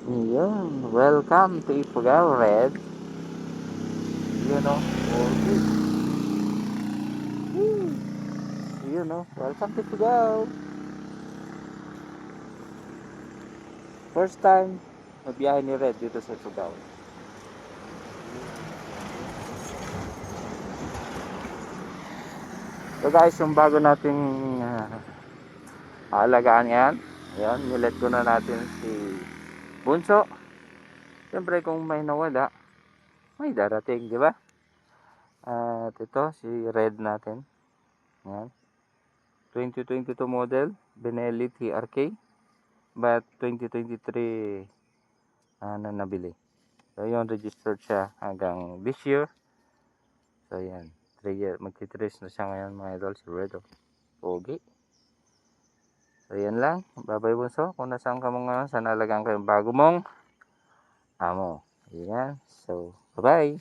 Yun, welcome to Ifugao Red. You know, okay. You know, welcome to Ifugao. First time na biyahe ni Red dito sa Ifugao. So guys, yung bago nating aalagaan yan. Ayan, nilet ko na natin si Bunso. Siyempre kung may nawala, may darating, di ba? At ito, si Red natin. Ayan. 2022 model, Benelli TRK. But 2023 na nabili. So yun, registered siya hanggang this year. So yan, 3 years, magti-3 na siya ngayon mga idol, si Red. Pogi. So yan lang, bye-bye Bunso. Kung nasaan ka mo ngayon, sana alagaan ko yung bago mong amo. Yan, so bye-bye.